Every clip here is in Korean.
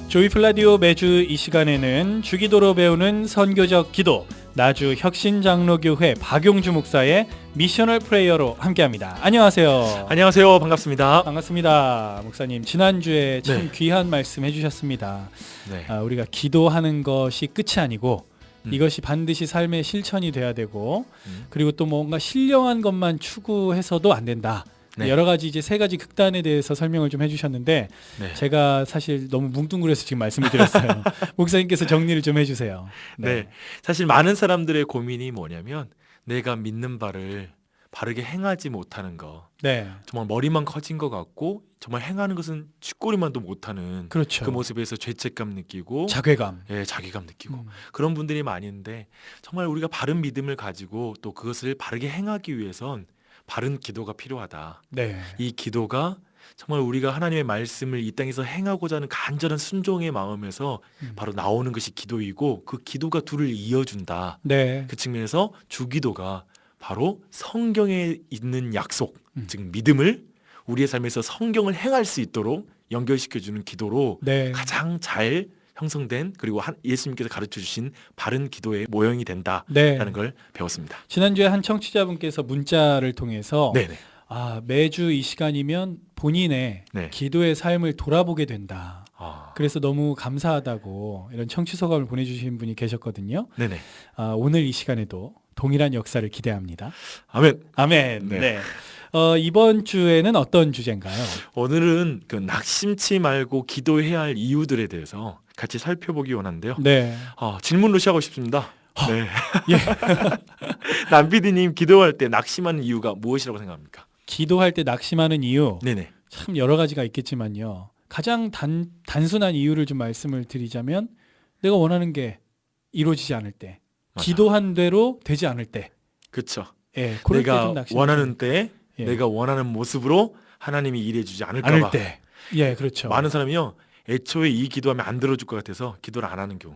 조이풀 라디오 매주 이 시간에는 주기도로 배우는 선교적 기도 나주 혁신장로교회 박용주 목사의 미셔널 프레이어로 함께합니다. 안녕하세요. 안녕하세요. 반갑습니다. 반갑습니다. 목사님 지난주에 참 네. 귀한 말씀 해주셨습니다. 네. 우리가 기도하는 것이 끝이 아니고 이것이 반드시 삶의 실천이 돼야 되고 그리고 또 뭔가 신령한 것만 추구해서도 안 된다. 네. 여러 가지 이제 세 가지 극단에 대해서 설명을 좀 해주셨는데 네. 제가 사실 너무 뭉뚱그려서 지금 말씀을 드렸어요. 목사님께서 정리를 좀 해주세요. 네. 사실 많은 사람들의 고민이 뭐냐면 내가 믿는 바를 바르게 행하지 못하는 거. 네, 정말 머리만 커진 것 같고 정말 행하는 것은 쥐꼬리만도 못하는 그렇죠. 그 모습에서 죄책감 느끼고 자괴감. 자괴감 느끼고 그런 분들이 많은데 정말 우리가 바른 믿음을 가지고 또 그것을 바르게 행하기 위해선 바른 기도가 필요하다. 네, 이 기도가 정말 우리가 하나님의 말씀을 이 땅에서 행하고자 하는 간절한 순종의 마음에서 바로 나오는 것이 기도이고 그 기도가 둘을 이어준다. 네, 그 측면에서 주기도가 바로 성경에 있는 약속, 즉 믿음을 우리의 삶에서 성경을 행할 수 있도록 연결시켜주는 기도로 네. 가장 잘 형성된 그리고 예수님께서 가르쳐주신 바른 기도의 모형이 된다라는 네. 걸 배웠습니다. 지난주에 한 청취자분께서 문자를 통해서 네네. 매주 이 시간이면 본인의 네. 기도의 삶을 돌아보게 된다. 아, 그래서 너무 감사하다고 이런 청취 소감을 보내주신 분이 계셨거든요. 네네. 오늘 이 시간에도 동일한 역사를 기대합니다. 아멘. 아멘. 네. 네. 이번 주에는 어떤 주제인가요? 오늘은 그 낙심치 말고 기도해야 할 이유들에 대해서 같이 살펴보기 원하는데요. 네. 질문으로 시작하고 싶습니다. 네. 예. 남PD님 기도할 때 낙심하는 이유가 무엇이라고 생각합니까? 기도할 때 낙심하는 이유 네네. 참 여러 가지가 있겠지만요. 가장 단순한 이유를 좀 말씀을 드리자면 내가 원하는 게 이루어지지 않을 때, 맞아. 기도한 대로 되지 않을 때, 그렇죠. 그럴 때 내가 좀 낙심. 원하는 때에 예. 내가 원하는 모습으로 하나님이 일해주지 않을 않을까봐. 때, 그렇죠. 많은 사람이요. 애초에 이 기도하면 안 들어줄 것 같아서 기도를 안 하는 경우.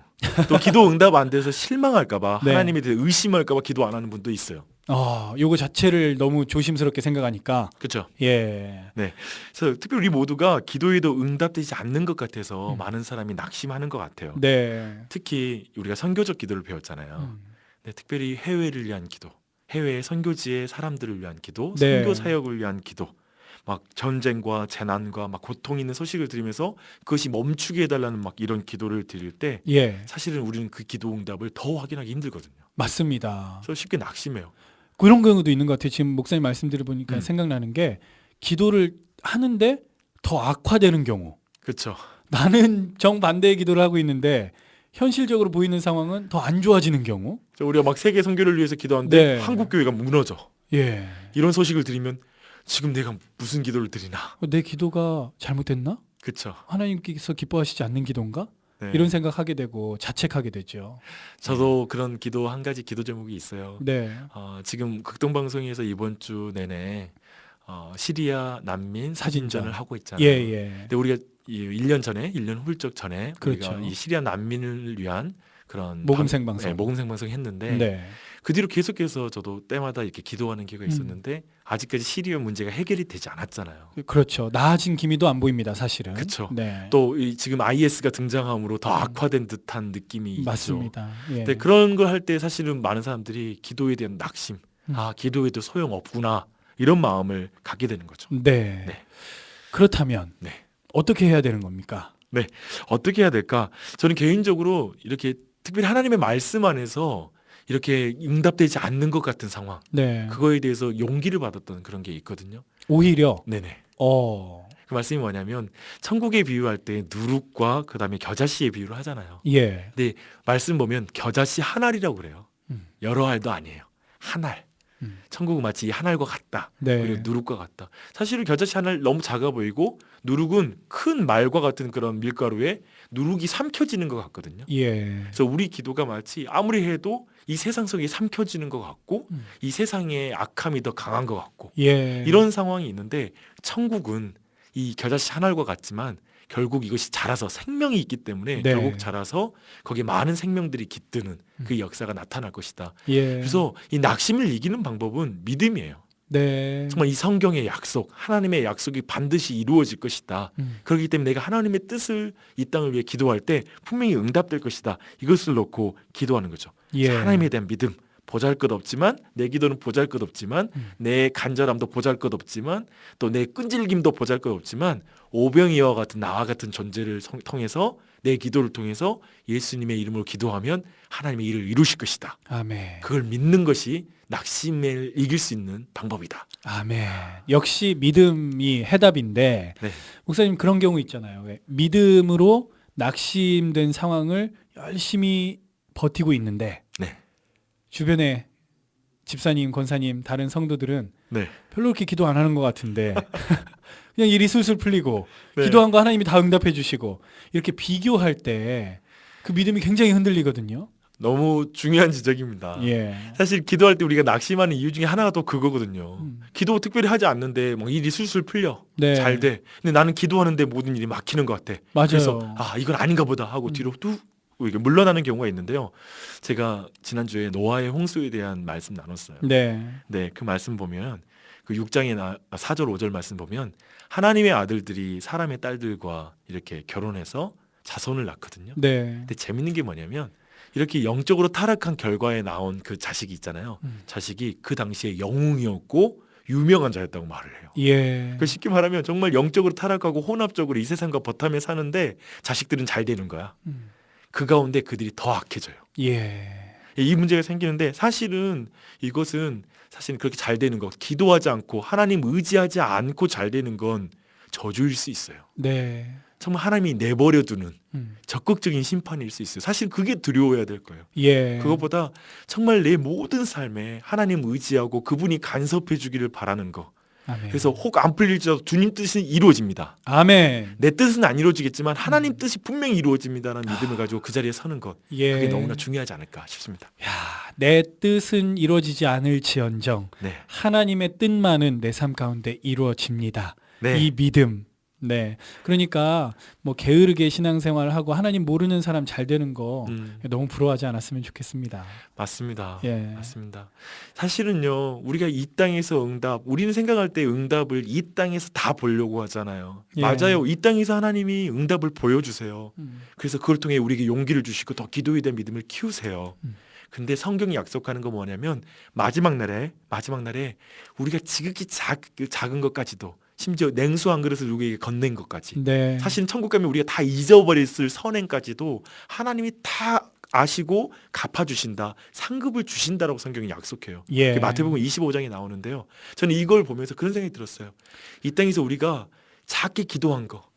또 기도 응답 안 돼서 실망할까봐 네. 하나님에 대해 의심할까봐 기도 안 하는 분도 있어요. 요거 자체를 너무 조심스럽게 생각하니까. 그렇죠. 예. 그래서 특별히 우리 모두가 기도에도 응답되지 않는 것 같아서 음. 많은 사람이 낙심하는 것 같아요. 네. 특히 우리가 선교적 기도를 배웠잖아요. 특별히 해외를 위한 기도, 해외의 선교지의 사람들을 위한 기도, 네. 선교 사역을 위한 기도, 막 전쟁과 재난과 막 고통 있는 소식을 들으면서 그것이 멈추게 해달라는 막 이런 기도를 드릴 때 예. 사실은 우리는 그 기도 응답을 더 확인하기 힘들거든요. 맞습니다. 그래서 쉽게 낙심해요. 그런 경우도 있는 것 같아요. 지금 목사님 말씀 들어보니까 음. 생각나는 게 기도를 하는데 더 악화되는 경우. 그렇죠. 나는 정반대의 기도를 하고 있는데 현실적으로 보이는 상황은 더 안 좋아지는 경우. 우리가 막 세계 선교를 위해서 기도하는데 네. 한국 교회가 무너져. 예. 이런 소식을 들으면 지금 내가 무슨 기도를 드리나. 내 기도가 잘못됐나? 그렇죠. 하나님께서 기뻐하시지 않는 기도인가? 네. 이런 생각하게 되고 자책하게 되죠. 저도 그런 기도 한 가지 기도 제목이 있어요. 네. 지금 극동방송에서 이번 주 내내 시리아 난민 사진전을 하고 있잖아요. 예. 근데 우리가 1년 전에, 1년 훌쩍 전에 그렇죠. 우리가 이 시리아 난민을 위한 그런 모금생 방송. 모금생 방송 했는데 네. 그 뒤로 계속해서 저도 때마다 이렇게 기도하는 기회가 있었는데 아직까지 시리아 문제가 해결이 되지 않았잖아요. 그렇죠. 나아진 기미도 안 보입니다, 사실은. 그쵸. 네. 또 지금 IS가 등장함으로 더 악화된 듯한 느낌이 있죠. 맞습니다. 예. 근데 그런 걸 할 때 사실은 많은 사람들이 기도에 대한 낙심, 기도해도 소용없구나 이런 마음을 갖게 되는 거죠. 네. 네. 그렇다면 네. 어떻게 해야 되는 겁니까? 어떻게 해야 될까? 저는 개인적으로 이렇게 특별히 하나님의 말씀 안에서 이렇게 응답되지 않는 것 같은 상황, 네. 그거에 대해서 용기를 받았던 그런 게 있거든요. 오히려 네네. 어. 그 말씀이 뭐냐면 천국에 비유할 때 누룩과 그다음에 겨자씨의 비유를 하잖아요. 예. 근데 말씀 보면 겨자씨 한 알이라고 그래요. 음. 여러 알도 아니에요. 한 알. 천국은 마치 이 한 알과 같다. 네. 그리고 누룩과 같다. 사실은 겨자씨 한 알 너무 작아 보이고 누룩은 큰 말과 같은 그런 밀가루에 누룩이 삼켜지는 것 같거든요. 예. 그래서 우리 기도가 마치 아무리 해도 이 세상 속에 삼켜지는 것 같고 이 세상의 악함이 더 강한 것 같고 예. 이런 상황이 있는데 천국은 이 겨자씨 한 알과 같지만 결국 이것이 자라서 생명이 있기 때문에 네. 결국 자라서 거기에 많은 생명들이 깃드는 그 역사가 나타날 것이다. 예. 그래서 이 낙심을 이기는 방법은 믿음이에요. 네. 정말 이 성경의 약속, 하나님의 약속이 반드시 이루어질 것이다. 그렇기 때문에 내가 하나님의 뜻을 이 땅을 위해 기도할 때 분명히 응답될 것이다. 이것을 놓고 기도하는 거죠. 예. 하나님에 대한 믿음. 보잘것없지만 내 기도는 보잘것없지만 내 간절함도 보잘것없지만 또 내 끈질김도 보잘것없지만 오병이와 같은 나와 같은 존재를 통해서 내 기도를 통해서 예수님의 이름으로 기도하면 하나님의 일을 이루실 것이다. 아멘. 그걸 믿는 것이 낙심을 이길 수 있는 방법이다. 아멘. 역시 믿음이 해답인데 네. 목사님 그런 경우 있잖아요. 왜? 믿음으로 낙심된 상황을 열심히 버티고 있는데 네. 주변에 집사님, 권사님, 다른 성도들은 네. 별로 그렇게 기도 안 하는 것 같은데 그냥 일이 술술 풀리고 네. 기도한 거 하나님이 다 응답해 주시고 이렇게 비교할 때 그 믿음이 굉장히 흔들리거든요. 너무 중요한 지적입니다. 예. 사실 기도할 때 우리가 낙심하는 이유 중에 하나가 또 그거거든요. 기도 특별히 하지 않는데 막 일이 술술 풀려. 네. 잘 돼. 근데 나는 기도하는데 모든 일이 막히는 것 같아. 맞아요. 그래서 이건 아닌가 보다 하고 뒤로 뚝 이게 물러나는 경우가 있는데요. 제가 지난주에 노아의 홍수에 대한 말씀 나눴어요. 네. 네, 그 말씀 보면 그 6장의 4절 5절 말씀 보면 하나님의 아들들이 사람의 딸들과 이렇게 결혼해서 자손을 낳거든요. 네. 근데 재밌는 게 뭐냐면 이렇게 영적으로 타락한 결과에 나온 그 자식이 있잖아요. 자식이 그 당시에 영웅이었고 유명한 자였다고 말을 해요. 예. 그 쉽게 말하면 정말 영적으로 타락하고 혼합적으로 이 세상과 버타며 사는데 자식들은 잘 되는 거야. 그 가운데 그들이 더 악해져요. 예. 이 문제가 생기는데 사실은 이것은 사실 그렇게 잘 되는 것, 기도하지 않고 하나님 의지하지 않고 잘 되는 건 저주일 수 있어요. 네. 정말 하나님이 내버려두는 적극적인 심판일 수 있어요. 사실 그게 두려워야 될 거예요. 예. 그것보다 정말 내 모든 삶에 하나님 의지하고 그분이 간섭해 주기를 바라는 거. 아멘. 그래서 혹 안 풀릴지라도 주님 뜻은 이루어집니다. 아멘. 내 뜻은 안 이루어지겠지만 하나님 뜻이 분명히 이루어집니다라는 믿음을 가지고 그 자리에 서는 것. 예. 그게 너무나 중요하지 않을까 싶습니다. 야, 내 뜻은 이루어지지 않을지언정 네. 하나님의 뜻만은 내 삶 가운데 이루어집니다. 네. 이 믿음. 네. 그러니까 뭐 게으르게 신앙생활을 하고 하나님 모르는 사람 잘 되는 거 너무 부러워하지 않았으면 좋겠습니다. 맞습니다. 예. 맞습니다. 사실은요, 우리가 이 땅에서 우리는 생각할 때 응답을 이 땅에서 다 보려고 하잖아요. 예. 맞아요. 이 땅에서 하나님이 응답을 보여주세요. 그래서 그걸 통해 우리에게 용기를 주시고 더 기도에 대한 믿음을 키우세요. 근데 성경이 약속하는 건 뭐냐면 마지막 날에 우리가 지극히 작은 것까지도 심지어 냉수 한 그릇을 누구에게 건넨 것까지 네. 사실 천국 가면 우리가 다 잊어버렸을 선행까지도 하나님이 다 아시고 갚아주신다. 상급을 주신다라고 성경이 약속해요. 예. 마태복음 25장에 나오는데요. 저는 이걸 보면서 그런 생각이 들었어요. 이 땅에서 우리가 작게 기도한 거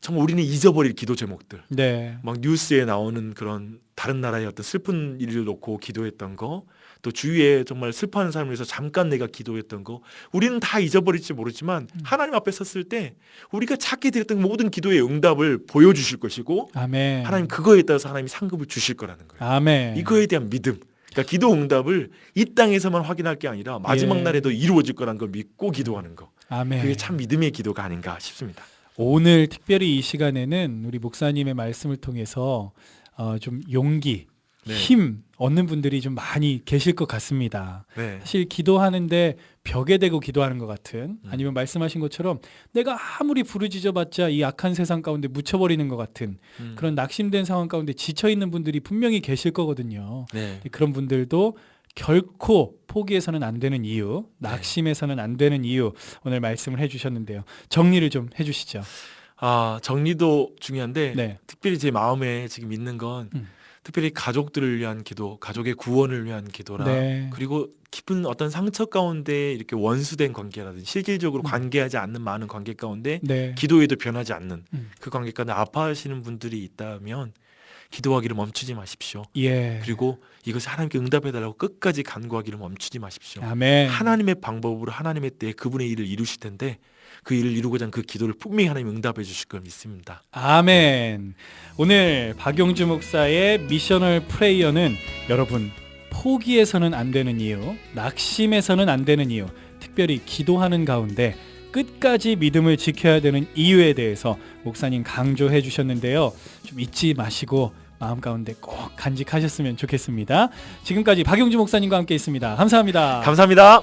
정말 우리는 잊어버릴 기도 제목들 네. 막 뉴스에 나오는 그런 다른 나라의 어떤 슬픈 일을 놓고 기도했던 거 또 주위에 정말 슬퍼하는 사람을 위해서 잠깐 내가 기도했던 거 우리는 다 잊어버릴지 모르지만 하나님 앞에 섰을 때 우리가 찾게 드렸던 모든 기도의 응답을 보여주실 것이고 아멘. 하나님 그거에 따라서 하나님이 상급을 주실 거라는 거예요. 아멘. 이거에 대한 믿음 그러니까 기도 응답을 이 땅에서만 확인할 게 아니라 마지막 예. 날에도 이루어질 거라는 걸 믿고 기도하는 거 아멘. 그게 참 믿음의 기도가 아닌가 싶습니다. 오늘 특별히 이 시간에는 우리 목사님의 말씀을 통해서 좀 용기, 네. 힘 얻는 분들이 좀 많이 계실 것 같습니다. 네. 사실 기도하는데 벽에 대고 기도하는 것 같은 아니면 말씀하신 것처럼 내가 아무리 부르짖어봤자 이 악한 세상 가운데 묻혀버리는 것 같은 그런 낙심된 상황 가운데 지쳐있는 분들이 분명히 계실 거거든요. 네. 그런 분들도 결코 포기해서는 안 되는 이유, 낙심해서는 안 되는 이유 오늘 말씀을 해주셨는데요. 정리를 좀 해주시죠. 정리도 중요한데 네. 특별히 제 마음에 지금 있는 건 특별히 가족들을 위한 기도, 가족의 구원을 위한 기도라 네. 그리고 깊은 어떤 상처 가운데 이렇게 원수된 관계라든지 실질적으로 관계하지 않는 많은 관계 가운데 네. 기도에도 변하지 않는 그 관계 가운데 아파하시는 분들이 있다면 기도하기를 멈추지 마십시오. 예. 그리고 이것을 하나님께 응답해달라고 끝까지 간구하기를 멈추지 마십시오. 아멘. 하나님의 방법으로 하나님의 때에 그분의 일을 이루실 텐데 그 일을 이루고자 하는 그 기도를 분명히 하나님 응답해 주실 걸 믿습니다. 아멘. 오늘 박용주 목사의 미셔널 프레이어는 여러분 포기해서는 안 되는 이유, 낙심해서는 안 되는 이유, 특별히 기도하는 가운데 끝까지 믿음을 지켜야 되는 이유에 대해서 목사님 강조해 주셨는데요. 좀 잊지 마시고 마음 가운데 꼭 간직하셨으면 좋겠습니다. 지금까지 박용주 목사님과 함께 있습니다. 감사합니다. 감사합니다.